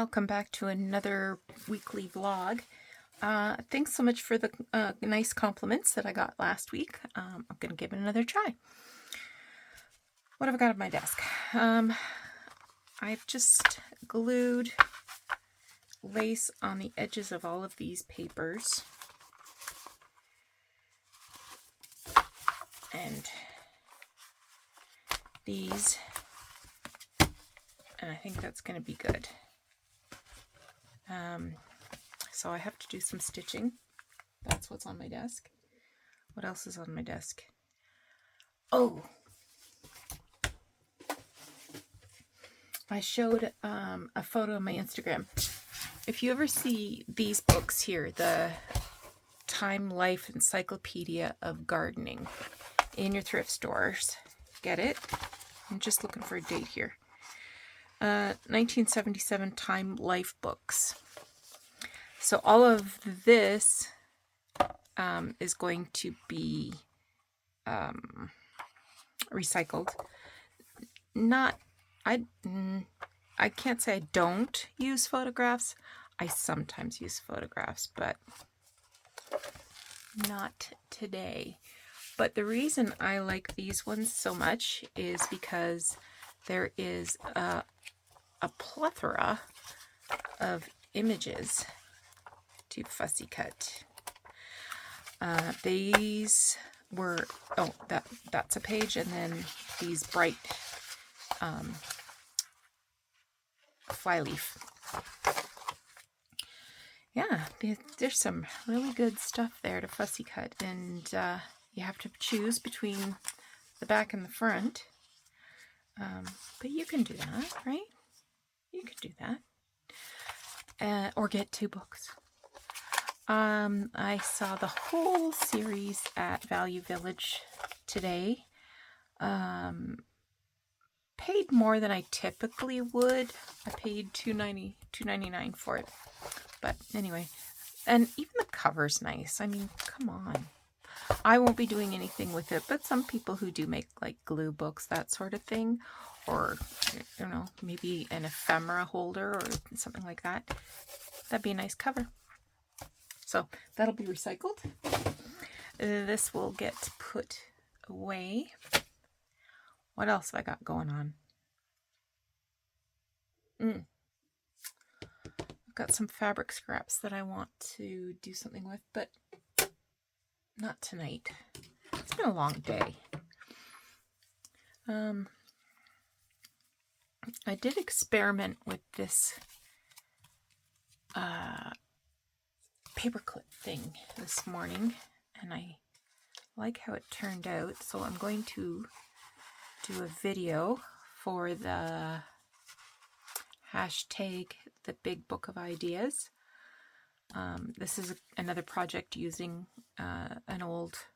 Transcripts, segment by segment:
Welcome back to another weekly vlog. Thanks so much for the nice compliments that I got last week. I'm going to give it another try. What have I got on my desk? I've just glued lace on the edges of all of these papers. And these, and I think that's going to be good. So I have to do some stitching. That's what's on my desk. What else is on my desk? Oh, I showed a photo on my Instagram. If you ever see these books here, the Time Life Encyclopedia of Gardening in your thrift stores, get it? I'm just looking for a date here. 1977 Time Life books. So all of this is going to be recycled. I can't say I don't use photographs. I sometimes use photographs, but not today. But the reason I like these ones so much is because there is a plethora of images to fussy cut. These were, that's a page, and then these bright flyleaf. Yeah, there's some really good stuff there to fussy cut, and you have to choose between the back and the front. But you can do that, right? You could do that. Or get 2 books. I saw the whole series at Value Village today. Paid more than I typically would. I paid $2.99 for it. But anyway, and even the cover's nice. I mean, come on. I won't be doing anything with it, but some people who do make like glue books, that sort of thing, or you know, maybe an ephemera holder or something like that. That'd be a nice cover. So that'll be recycled. This will get put away. What else have I got going on? I've got some fabric scraps that I want to do something with, but not tonight. It's been a long day. I did experiment with this paperclip thing this morning, and I like how it turned out, so I'm going to do a video for the hashtag the Big Book of Ideas. This is another project using an old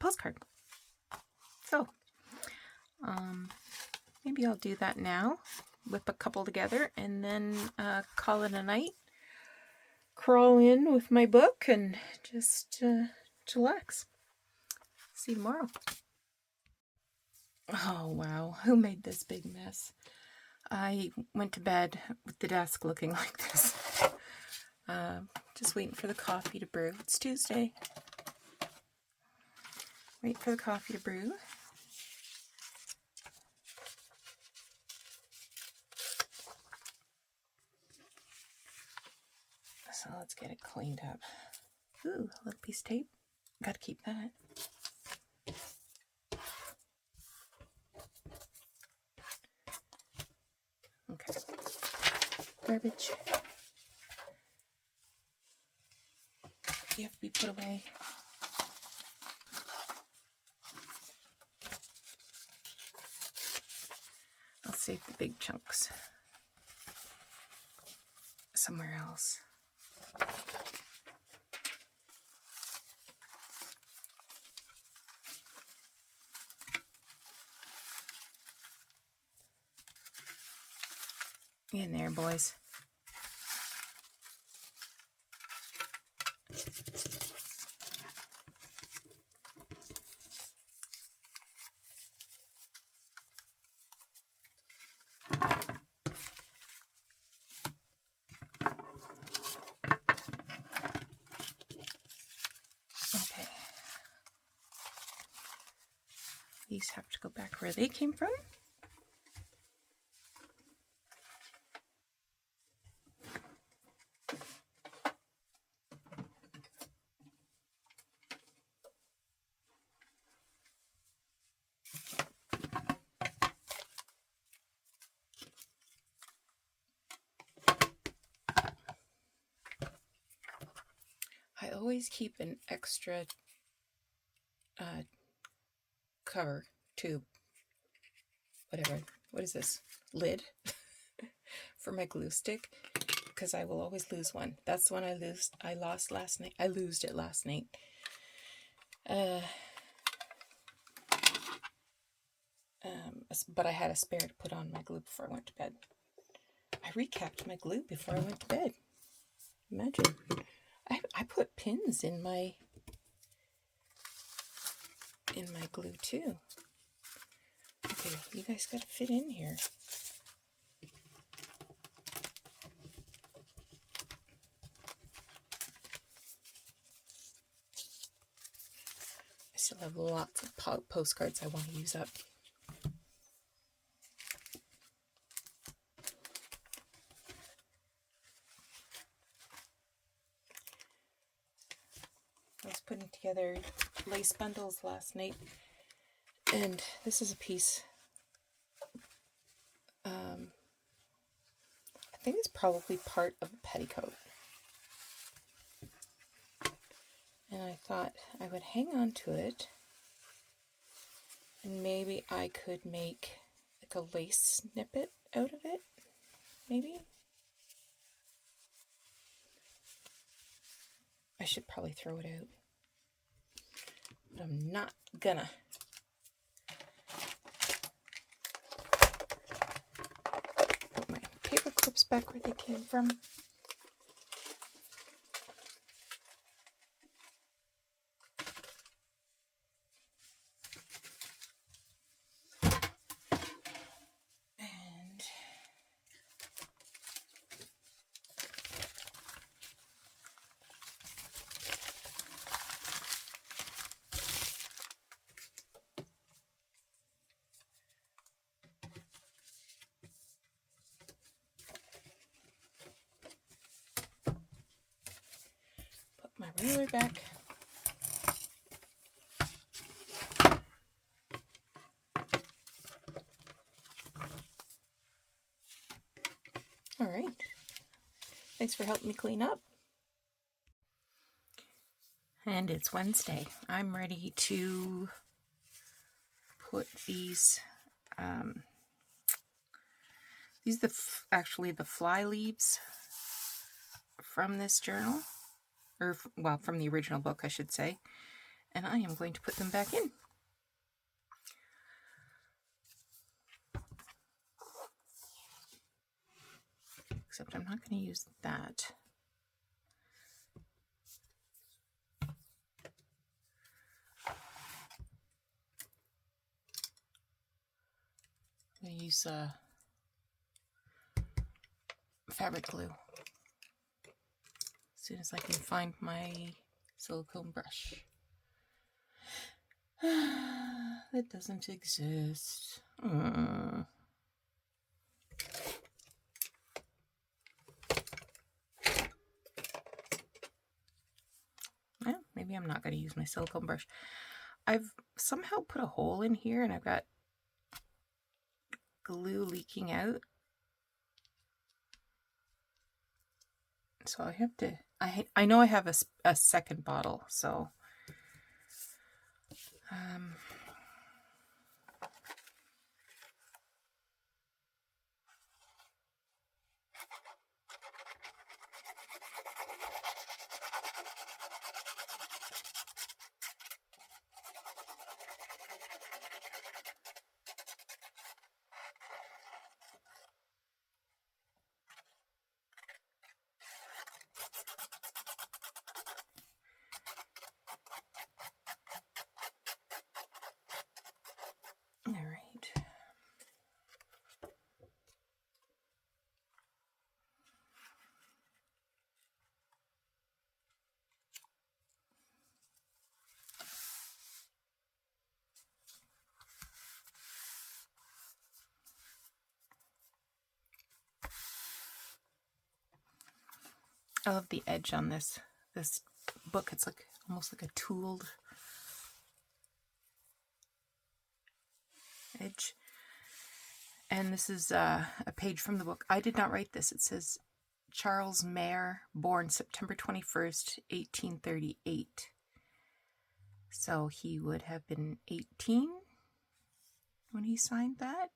postcard. So maybe I'll do that now, whip a couple together, and then call it a night. Crawl in with my book and just chillax. See you tomorrow. Oh wow, who made this big mess? I went to bed with the desk looking like this. Just waiting for the coffee to brew. It's Tuesday. Wait for the coffee to brew. So let's get it cleaned up. Ooh, a little piece of tape. Gotta keep that. Okay. Garbage. You have to be put away. I'll save the big chunks somewhere else. In there, boys. These have to go back where they came from. I always keep an extra cover, tube, whatever. What is this? Lid for my glue stick, because I will always lose one. That's the one I lost last night. I lost it last night. But I had a spare to put on my glue before I went to bed. I recapped my glue before I went to bed. Imagine. I put pins in my glue too. Okay, you guys gotta fit in here. I still have lots of postcards I want to use up. I was putting together lace bundles last night, and this is a piece. I think it's probably part of a petticoat. And I thought I would hang on to it, and maybe I could make like a lace snippet out of it, maybe. I should probably throw it out, but I'm not gonna. Put my paper clips back where they came from. My ruler back. All right. Thanks for helping me clean up. And it's Wednesday. I'm ready to put these. These are actually the fly leaves from this journal. Or, well, from the original book, I should say. And I am going to put them back in. Except I'm not going to use that. I'm going to use fabric glue. As soon as I can find my silicone brush. That doesn't exist. Well, maybe I'm not going to use my silicone brush. I've somehow put a hole in here and I've got glue leaking out. So I have to, I know I have a second bottle, so I love the edge on this book. It's like almost like a tooled edge. And this is a page from the book. I did not write this. It says Charles Mayer, born September 21st, 1838. So he would have been 18 when he signed that.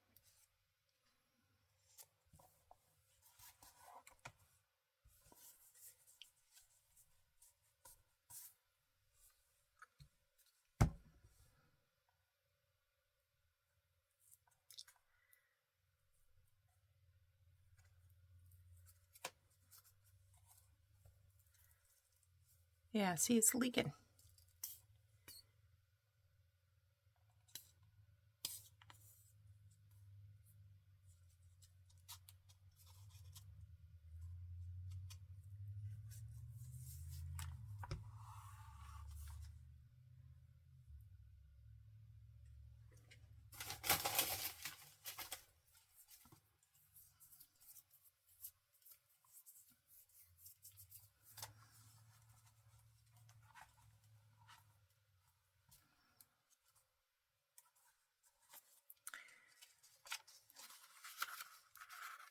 Yeah, see, it's leaking.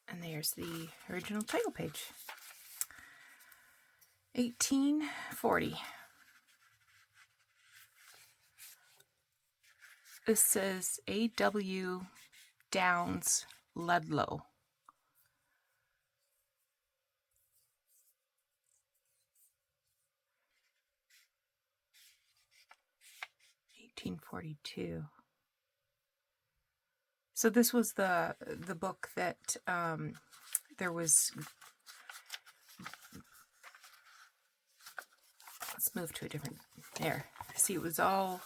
And there's the original title page. 1840. This says A.W. Downes Ludlow. (1842). So this was the book that there was. Let's move to a different. There. See, it was all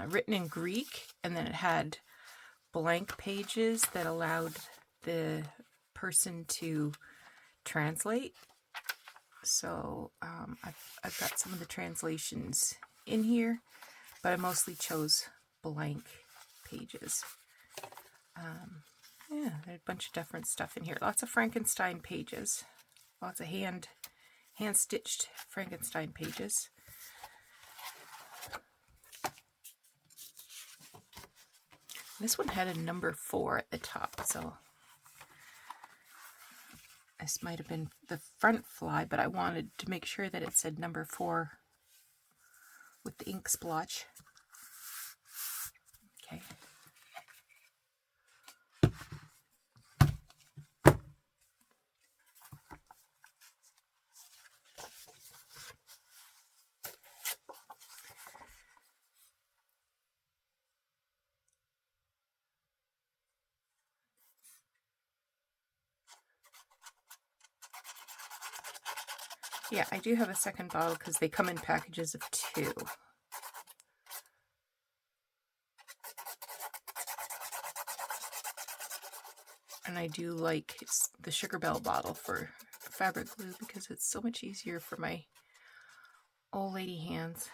written in Greek, and then it had blank pages that allowed the person to translate. So I've got some of the translations in here, but I mostly chose blank pages. Yeah, there's a bunch of different stuff in here. Lots of Frankenstein pages. Lots of hand-stitched Frankenstein pages. This one had a number 4 at the top, so this might have been the front fly, but I wanted to make sure that it said number 4 with the ink splotch. Okay. Yeah, I do have a second bottle because they come in packages of 2. And I do like the Sugar Bell bottle for fabric glue because it's so much easier for my old lady hands.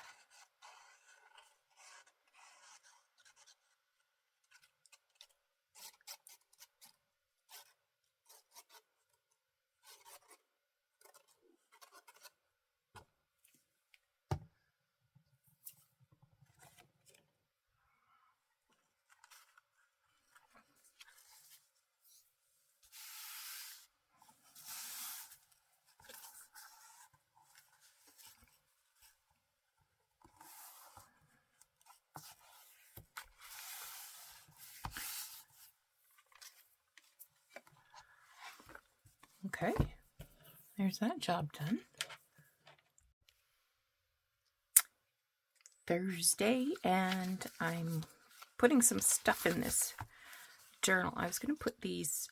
Okay, there's that job done. Thursday, and I'm putting some stuff in this journal. I was going to put these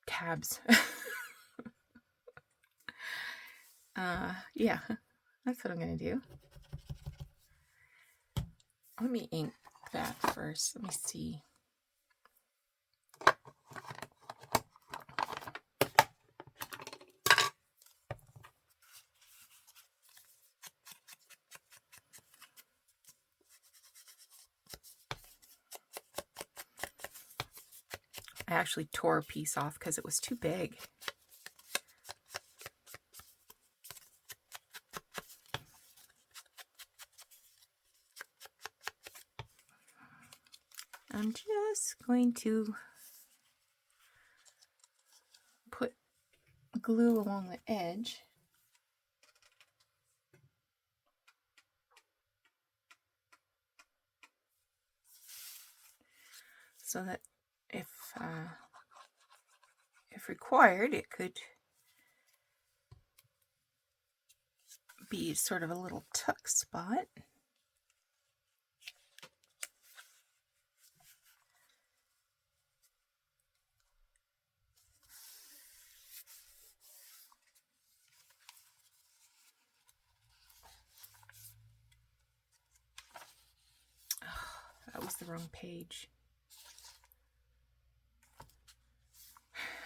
tabs. Yeah, that's what I'm going to do. Let me ink that first. Let me see. I actually tore a piece off because it was too big. I'm just going to put glue along the edge. So that if required, it could be sort of a little tuck spot. That was the wrong page.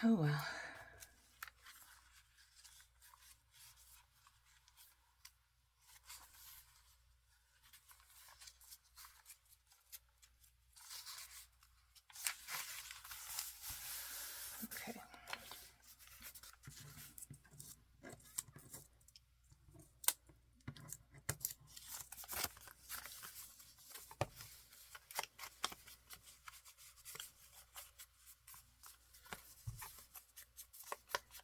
Oh well. Okay.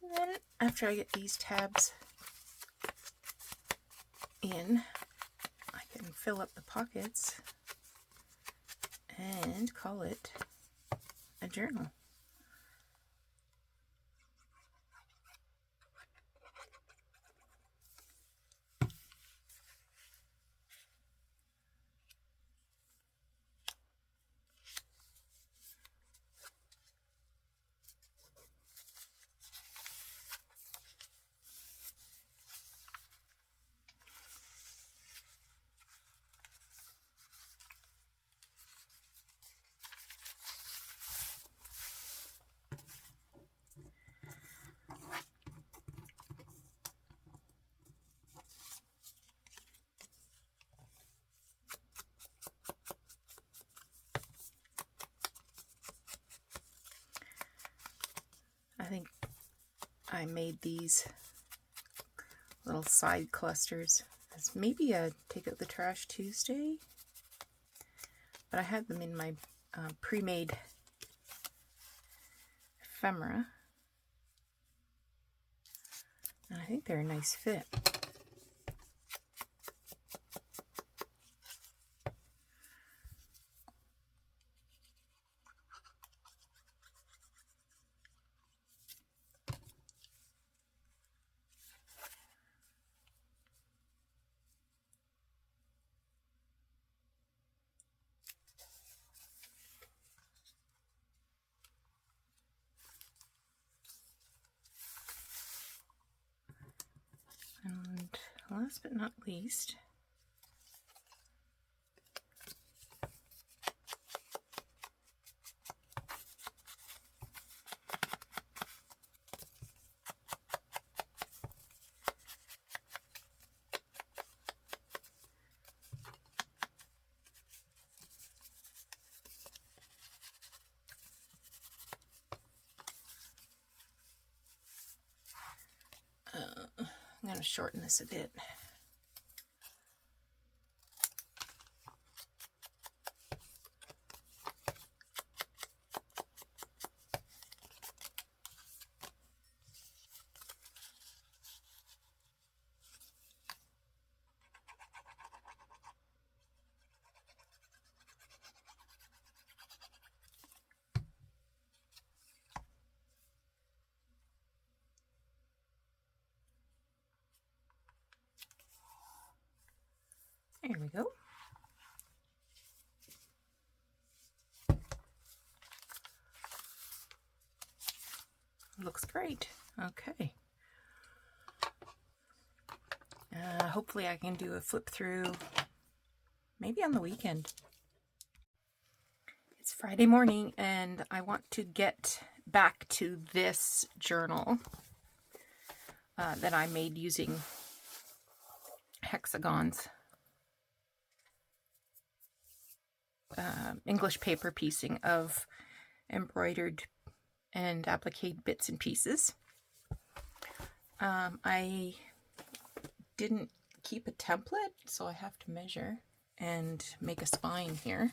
And then after I get these tabs in, I can fill up the pockets and call it a journal. I think I made these little side clusters as maybe a Take Out the Trash Tuesday, but I had them in my pre-made ephemera, and I think they're a nice fit. And last but not least, I'm going to shorten this a bit. There we go. Looks great. Okay. Hopefully I can do a flip through maybe on the weekend. It's Friday morning and I want to get back to this journal that I made using hexagons. English paper piecing of embroidered and applique bits and pieces. I didn't keep a template, so I have to measure and make a spine here.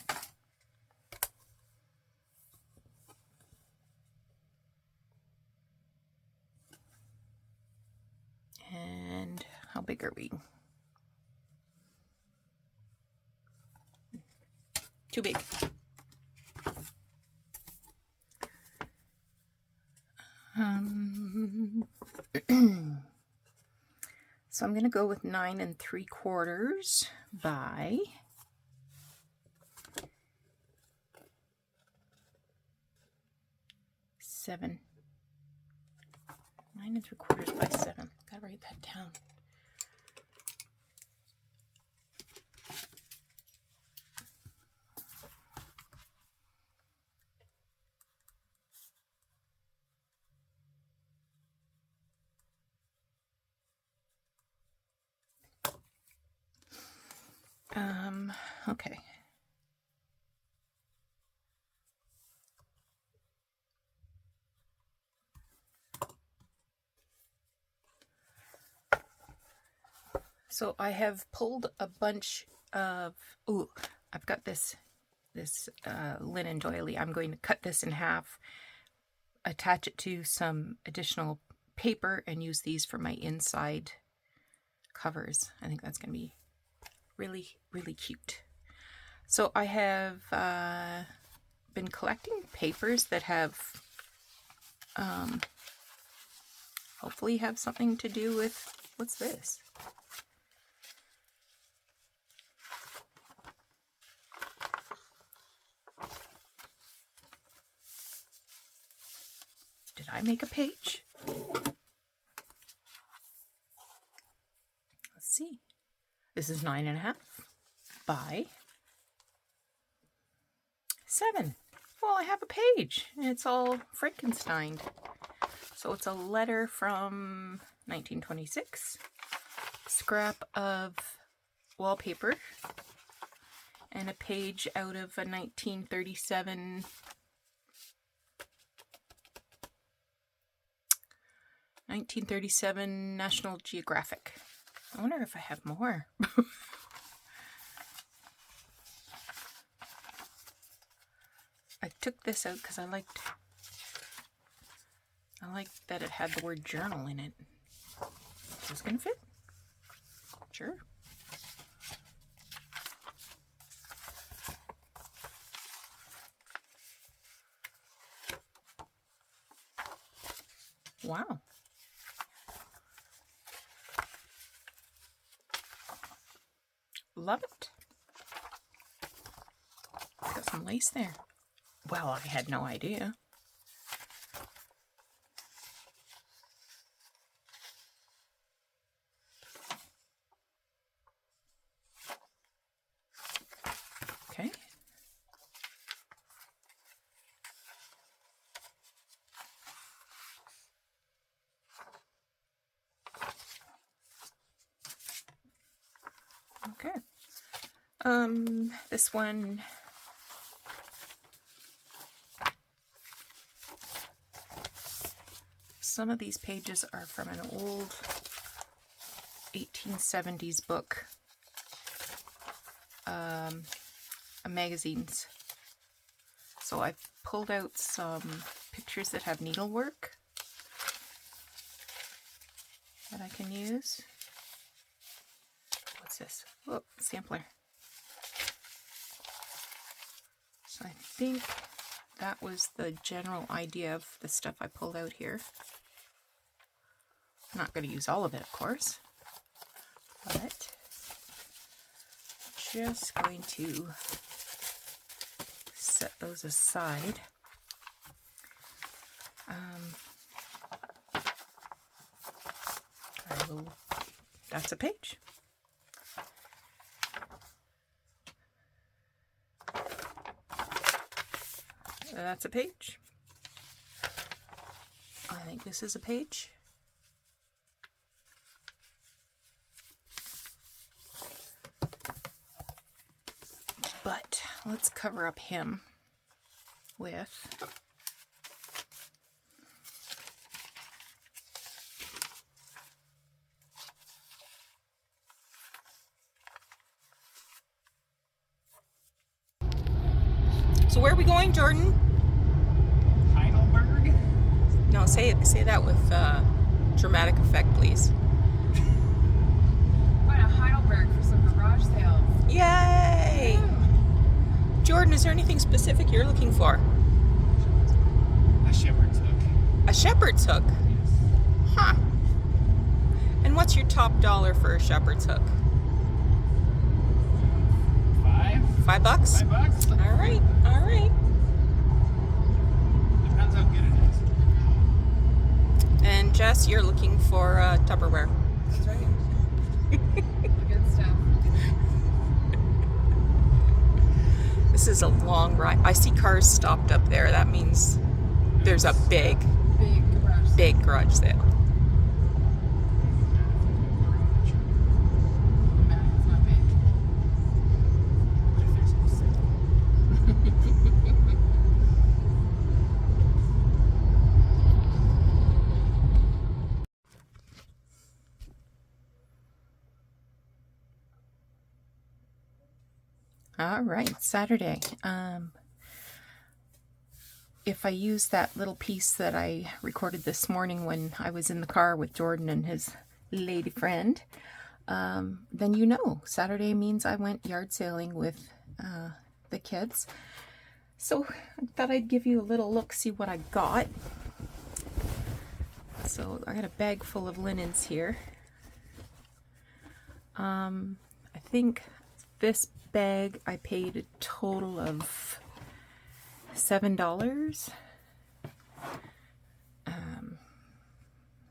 And how big are we? Too big. So I'm going to go with 9 3/4 by 7. 9 3/4 by 7. Gotta write that down. Okay. So I have pulled a bunch of, I've got this linen doily. I'm going to cut this in half, attach it to some additional paper, and use these for my inside covers. I think that's going to be really, really cute. So I have been collecting papers that have hopefully have something to do with, what's this? Did I make a page? Let's see. This is 9.5 by 7. Well, I have a page. It's all Frankensteined. So it's a letter from 1926, scrap of wallpaper, and a page out of a 1937 National Geographic. I wonder if I have more. I took this out because I liked that it had the word journal in it. Is this gonna fit? Sure. Wow. Love it. Got some lace there. Well, I had no idea. Okay. Okay. This one, some of these pages are from an old 1870s book, magazines. So I pulled out some pictures that have needlework that I can use. What's this? Oh, sampler. So I think that was the general idea of the stuff I pulled out here. I'm not going to use all of it, of course, but just going to set those aside. That's a page. That's a page. I think this is a page. But let's cover up him with So where are we going, Jordan? Heidelberg? No, say that with dramatic effect, please. Going to Heidelberg for some garage sales. Yay! Woo. Jordan, is there anything specific you're looking for? A shepherd's hook. A shepherd's hook? Yes. Huh. And what's your top dollar for a shepherd's hook? $5? $5? All right, all right. Depends how good it is. And Jess, you're looking for Tupperware. That's right. The good stuff. This is a long ride. I see cars stopped up there. That means there's a big garage sale. It's not big. All right, Saturday. If I use that little piece that I recorded this morning when I was in the car with Jordan and his lady friend, then you know, Saturday means I went yard sailing with the kids. So I thought I'd give you a little look, see what I got. So I got a bag full of linens here. I think this bag I paid a total of $7.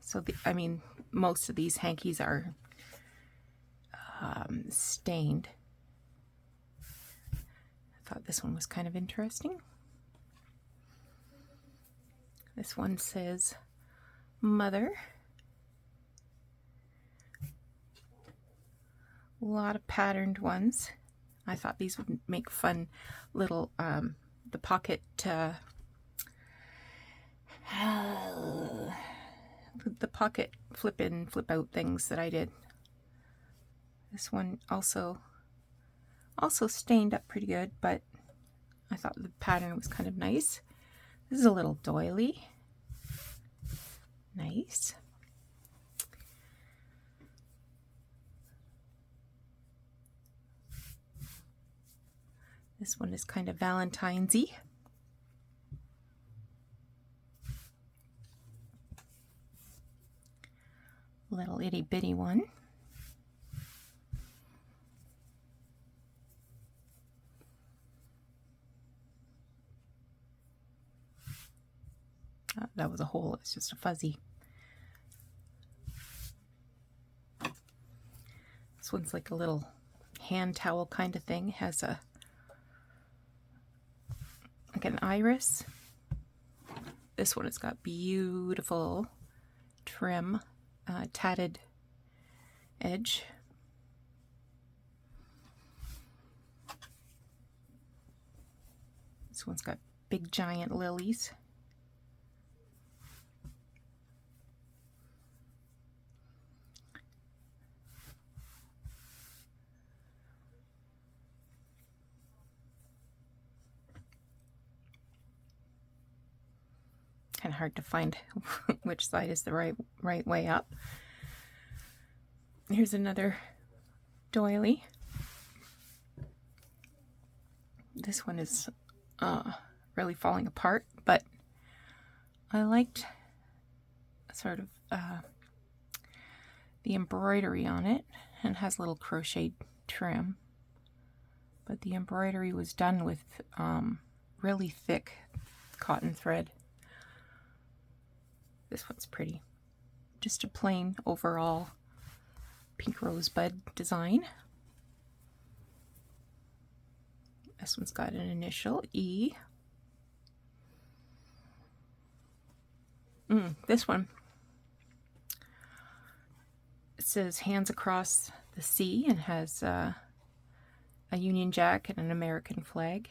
So I mean, most of these hankies are stained. I thought this one was kind of interesting. This one says mother. A lot of patterned ones. I thought these would make fun little the pocket the pocket flip in flip out things that I did. This one also stained up pretty good, but I thought the pattern was kind of nice. This is a little doily. Nice. This one is kind of Valentine's-y. Little itty bitty one. That was a hole, it's just a fuzzy. This one's like a little hand towel kind of thing. It has a like an iris. This one has got beautiful trim, tatted edge. This one's got big giant lilies. Kind of hard to find which side is the right way up. Here's another doily. This one is really falling apart, but I liked sort of the embroidery on it, and has little crocheted trim, but the embroidery was done with really thick cotton thread. This one's pretty. Just a plain overall pink rosebud design. This one's got an initial E. This one, it says Hands Across the Sea, and has a Union Jack and an American flag.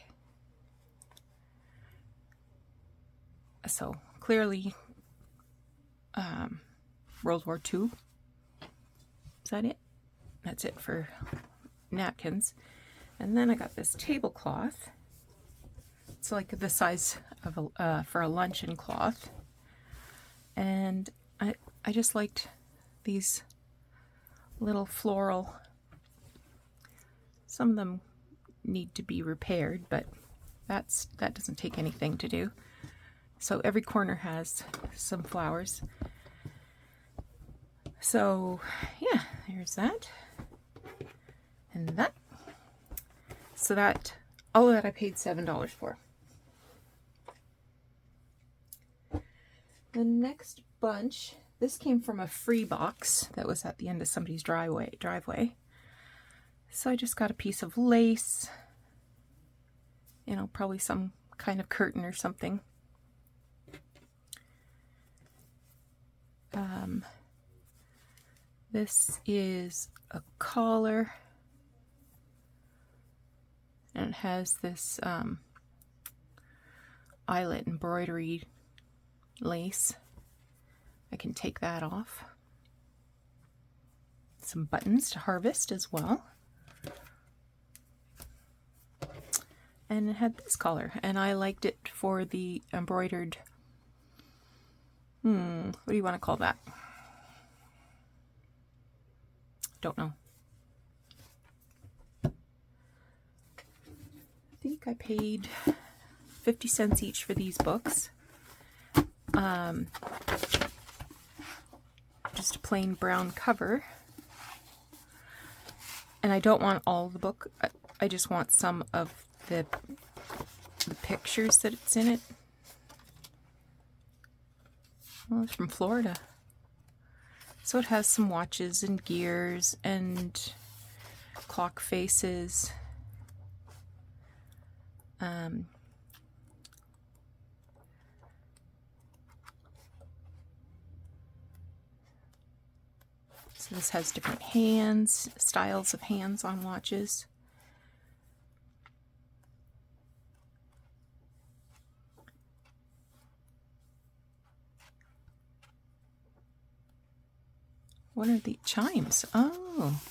So clearly World War II. Is that it? That's it for napkins. And then I got this tablecloth. It's like the size of for a luncheon cloth. And I just liked these little floral. Some of them need to be repaired, but that doesn't take anything to do. So every corner has some flowers. So yeah, there's that and that. So that, all of that I paid $7 for. The next bunch, this came from a free box that was at the end of somebody's driveway. So I just got a piece of lace, you know, probably some kind of curtain or something. This is a collar, and it has this eyelet embroidery lace. I can take that off. Some buttons to harvest as well. And it had this collar, and I liked it for the embroidered, what do you want to call that? Don't know. I think I paid 50 cents each for these books. Just a plain brown cover. And I don't want all the book. I just want some of the pictures that it's in it. Well, it's from Florida. So it has some watches and gears and clock faces. So this has different hands, styles of hands on watches. What are the chimes? Oh.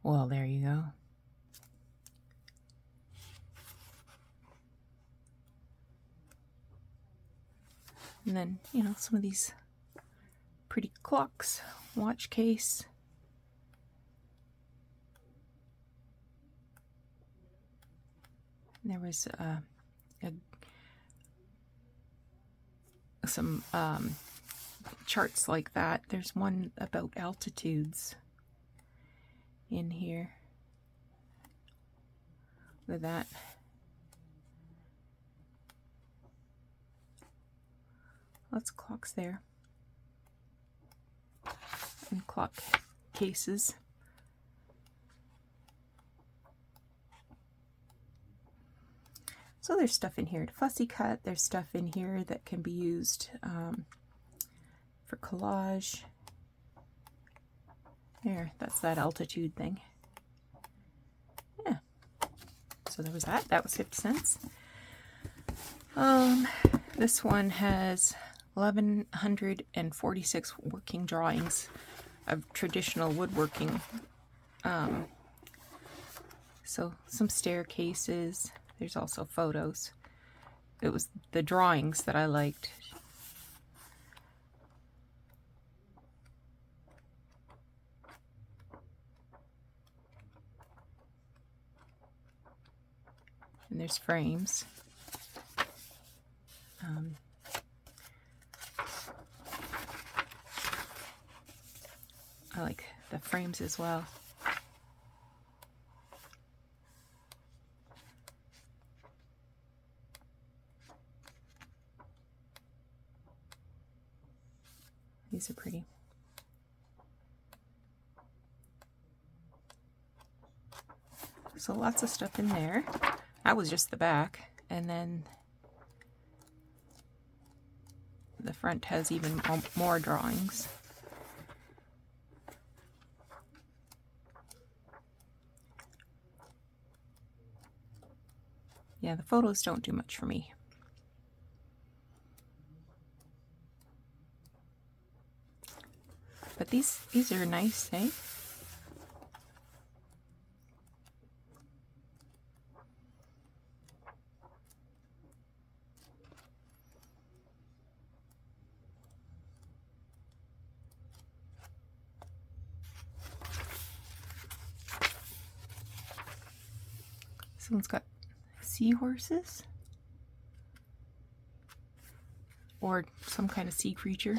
Well, there you go. And then, you know, some of these pretty clocks, watch case. And there was some charts like that. There's one about altitudes in here. Look at that. Lots of clocks there. And clock cases. So there's stuff in here to fussy cut. There's stuff in here that can be used for collage. There, that's that altitude thing. Yeah. So there was that. That was 50 cents. This one has 1,146 working drawings of traditional woodworking. So some staircases. There's also photos. It was the drawings that I liked. And there's frames. I like the frames as well. These are pretty. So lots of stuff in there. That was just the back, and then the front has even more drawings. Yeah, the photos don't do much for me. But these are nice, eh? This one's got seahorses. Or some kind of sea creature.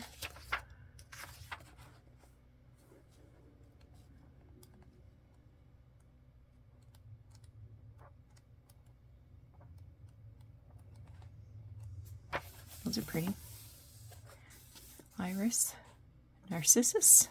Those are pretty. Iris, Narcissus.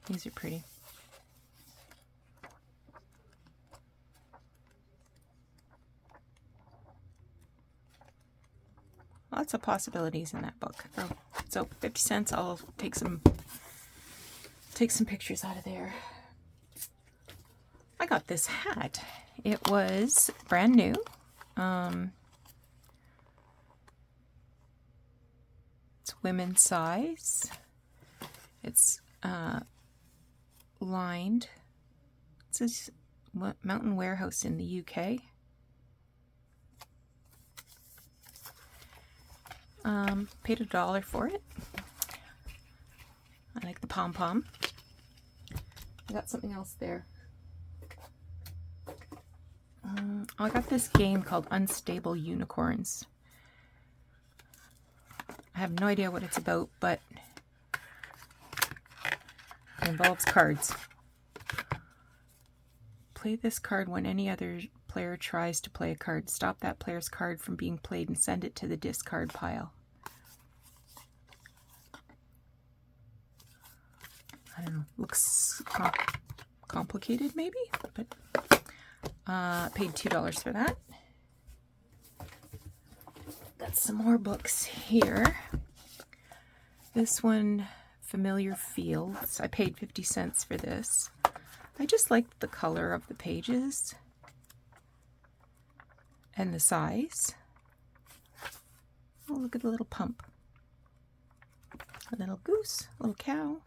These are pretty. Lots of possibilities in that book. So 50 cents, I'll take some pictures out of there. I got this hat. It was brand new. It's women's size. It's lined. It says Mountain Warehouse in the UK. Paid $1 for it. I like the pom-pom. I got something else there. I got this game called Unstable Unicorns. I have no idea what it's about, but it involves cards. Play this card when any other player tries to play a card. Stop that player's card from being played and send it to the discard pile. I don't know. Looks complicated maybe, but paid $2 for that. Got some more books here. This one, Familiar Fields. I paid 50 cents for this. I just liked the color of the pages and the size. Oh, look at the little pump. A little goose, a little cow.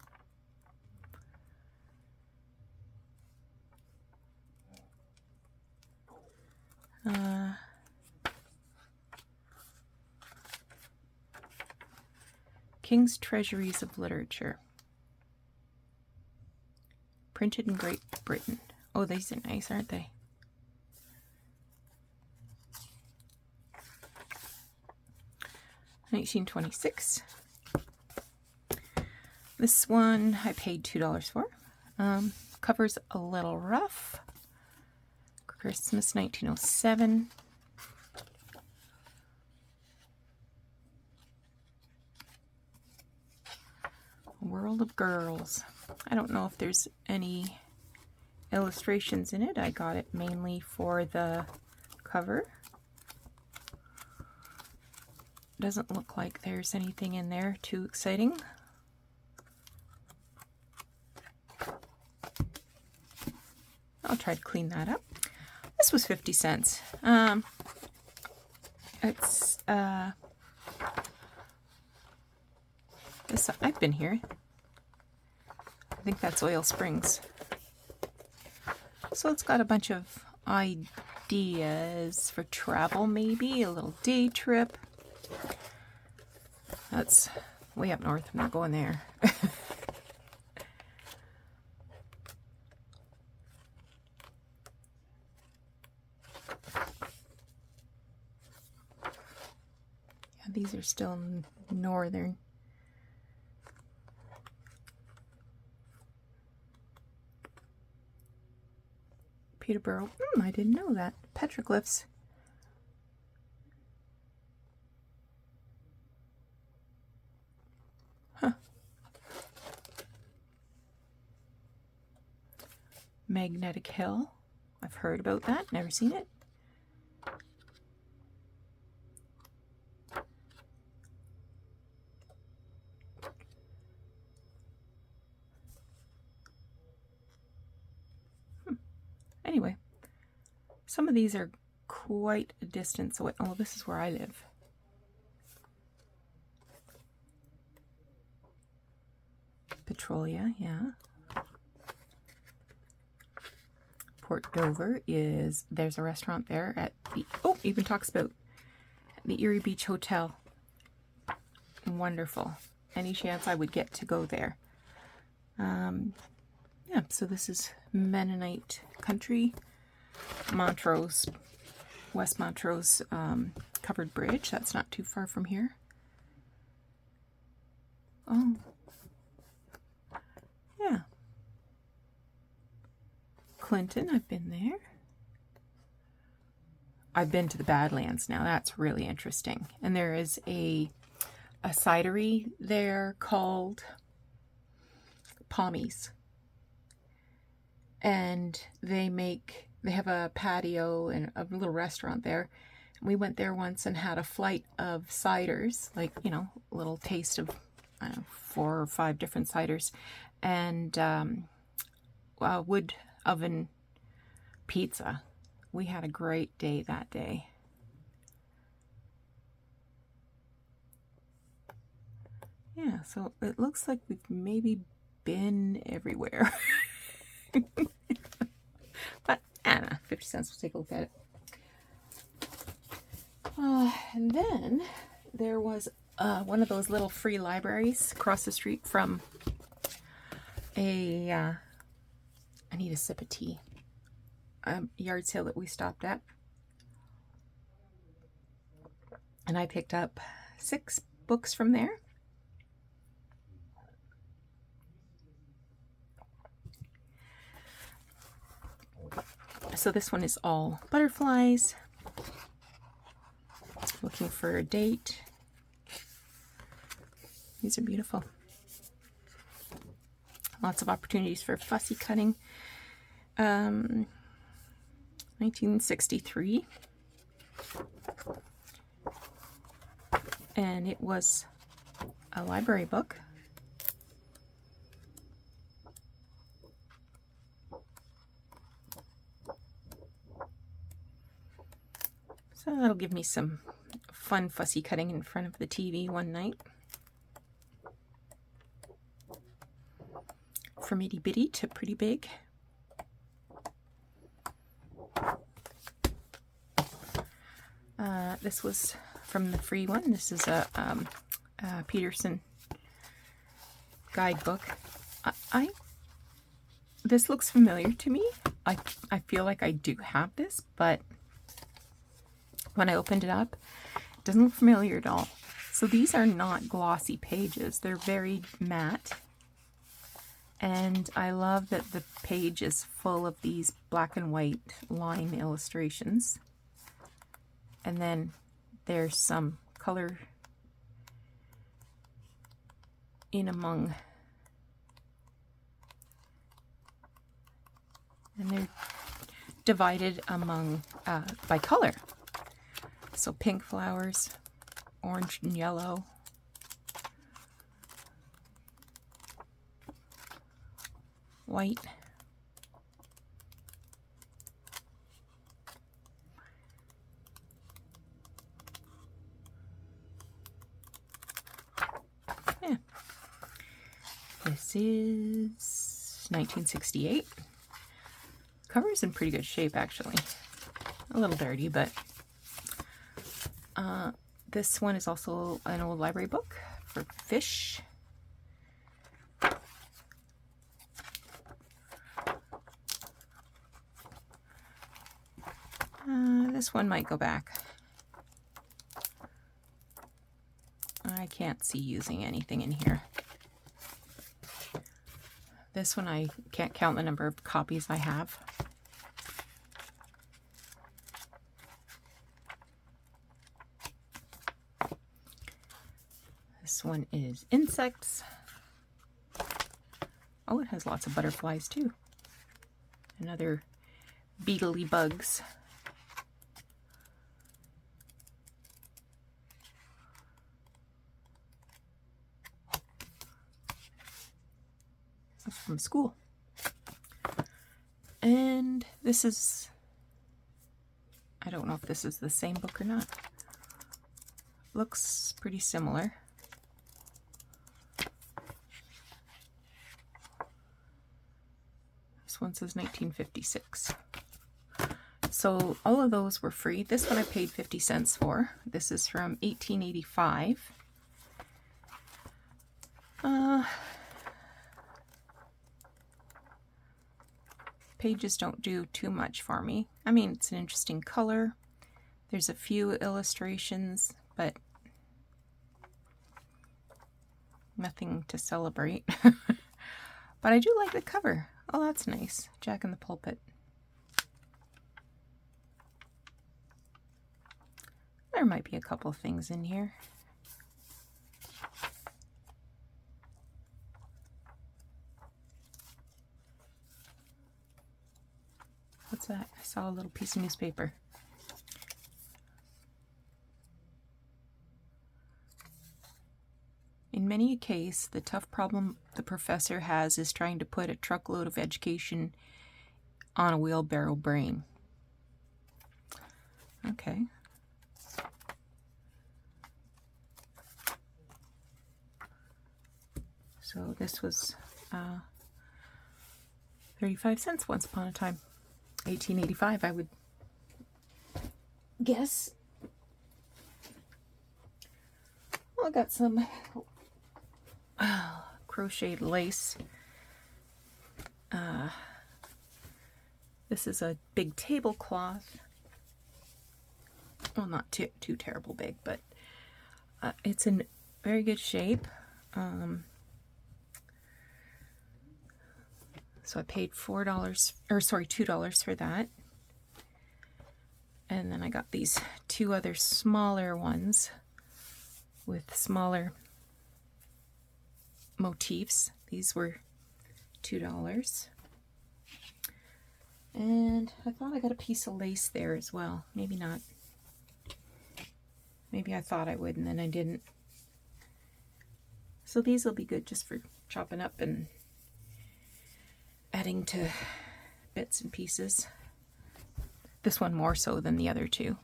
King's Treasuries of Literature. Printed in Great Britain. Oh, these are nice, aren't they? $19.26. This one I paid $2 for. Cover's a little rough. Christmas 1907. World of Girls. I don't know if there's any illustrations in it. I got it mainly for the cover. Doesn't look like there's anything in there too exciting. I'll try to clean that up. This was 50 cents. It's this, I've been here. I think that's Oil Springs. So it's got a bunch of ideas for travel, maybe a little day trip. That's way up north. I'm not going there. These are still northern. Peterborough. I didn't know that. Petroglyphs. Huh. Magnetic Hill. I've heard about that. Never seen it. Anyway, some of these are quite a distance away. Oh, this is where I live. Petrolia, yeah. Port Dover is, there's a restaurant there at the, oh, even talks about the Erie Beach Hotel. Wonderful. Any chance I would get to go there. Yeah, so this is Mennonite Country, Montrose, West Montrose covered bridge. That's not too far from here. Oh, yeah. Clinton, I've been there. I've been to the Badlands now. That's really interesting. And there is a cidery there called Pommies. And they have a patio and a little restaurant there. We went there once and had a flight of ciders, like, you know, a little taste of, I don't know, 4 or 5 different ciders, and wood oven pizza. We had a great day that day. Yeah, so it looks like we've maybe been everywhere. But Anna, 50 cents, we'll take a look at it. And then there was one of those little free libraries across the street from a, I need a sip of tea, yard sale that we stopped at. And I picked up 6 books from there. So this one is all butterflies. Looking for a date. These are beautiful. Lots of opportunities for fussy cutting. 1963. And it was a library book. So that'll give me some fun fussy cutting in front of the TV one night. From itty bitty to pretty big. This was from the free one. This is a Peterson guidebook. This looks familiar to me. I feel like I do have this, but when I opened it up, it doesn't look familiar at all. So these are not glossy pages. They're very matte. And I love that the page is full of these black and white line illustrations. And then there's some color in among. And they're divided among by color. So pink flowers, orange and yellow. White. Yeah. This is 1968. Cover's in pretty good shape, actually. A little dirty, but this one is also an old library book for fish. This one might go back. I can't see using anything in here. This one I can't count the number of copies I have. This one is insects. Oh, it has lots of butterflies too. And other beetly bugs. That's from school. And this is, I don't know if this is the same book or not. Looks pretty similar. This one says 1956. So all of those were free. This one I paid 50 cents for. This is from 1885. Pages don't do too much for me. I mean, it's an interesting color. There's a few illustrations, but nothing to celebrate. But I do like the cover. Oh, that's nice. Jack in the Pulpit. There might be a couple things in here. What's that? I saw a little piece of newspaper. In many a case, the tough problem the professor has is trying to put a truckload of education on a wheelbarrow brain. Okay. So this was 35 cents once upon a time. 1885, I would guess. Well, I got some crocheted lace. This is a big tablecloth. Well, not too terrible big, but it's in very good shape. So I paid $2 for that. And then I got these two other smaller ones with smaller motifs. These were $2. And I thought I got a piece of lace there as well. Maybe not. Maybe I thought I would and then I didn't. So these will be good just for chopping up and adding to bits and pieces. This one more so than the other two.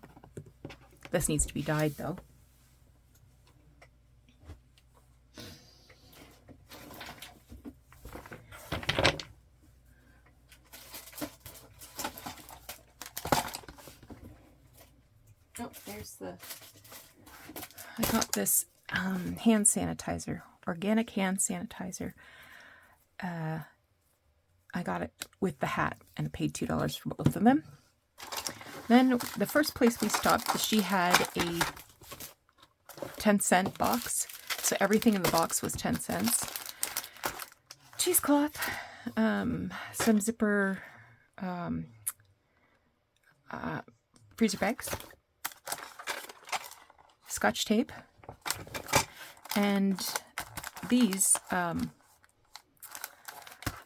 This needs to be dyed though. Oh, there's I got this hand sanitizer, organic hand sanitizer. I got it with the hat and I paid $2 for both of them. Then the first place we stopped, she had a 10-cent box. So everything in the box was 10 cents. Cheesecloth, some zipper freezer bags, Scotch tape, and these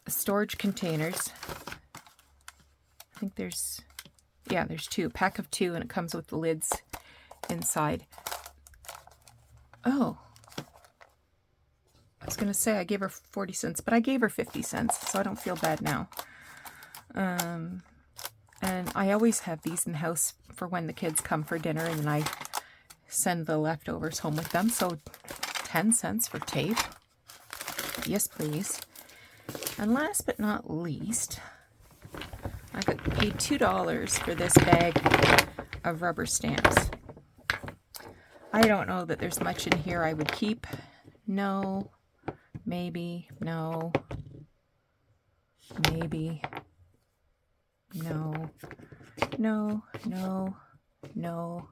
storage containers. I think there's two, a pack of 2, and it comes with the lids inside. Oh, I was gonna say I gave her 40 cents, but I gave her 50 cents, so I don't feel bad now. And I always have these in the house for when the kids come for dinner, and then I send the leftovers home with them. So 10 cents for tape. Yes, please. And last but not least, I paid $2 for this bag of rubber stamps. I don't know that there's much in here I would keep. No. Maybe. No. Maybe. No. No. No. No.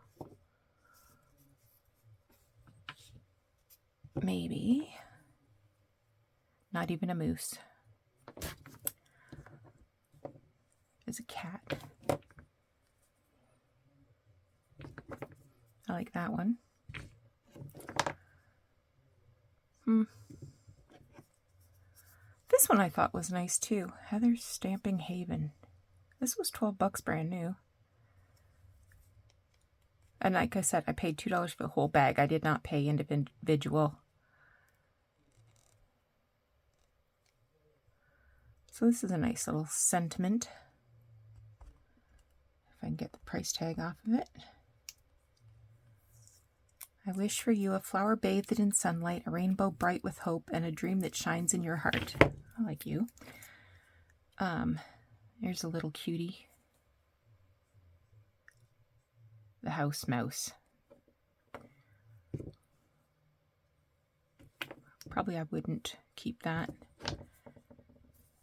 Maybe. Not even a moose. There's a cat. I like that one. This one I thought was nice too. Heather's Stamping Haven. This was $12 brand new. And like I said, I paid $2 for the whole bag. I did not pay individual. So this is a nice little sentiment. If I can get the price tag off of it. I wish for you a flower bathed in sunlight, a rainbow bright with hope, and a dream that shines in your heart. I like you. There's a little cutie. The house mouse. Probably I wouldn't keep that.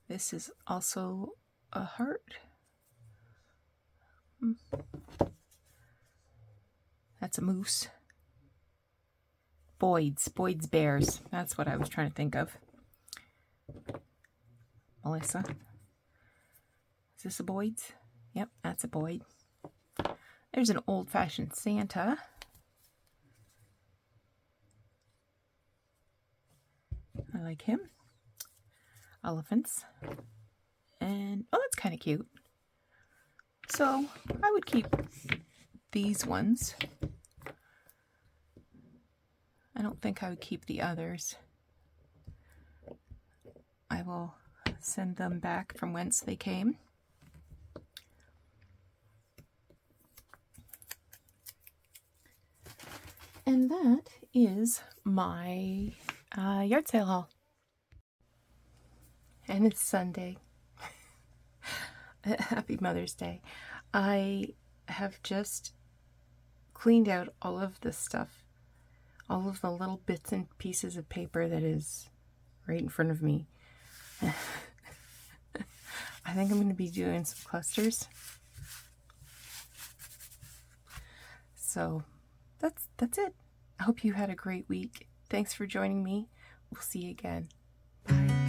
This is also a heart. That's a moose. Boyd's bears. That's what I was trying to think of. Melissa. Is this a Boyd's? Yep, that's a Boyd. There's an old-fashioned Santa. I like him. Elephants. And, oh, that's kind of cute. So, I would keep these ones. I don't think I would keep the others. I will send them back from whence they came. And that is my yard sale haul. And it's Sunday. Happy Mother's Day. I have just cleaned out all of the stuff, all of the little bits and pieces of paper that is right in front of me. I think I'm going to be doing some clusters. So that's it. I hope you had a great week. Thanks for joining me. We'll see you again. Bye.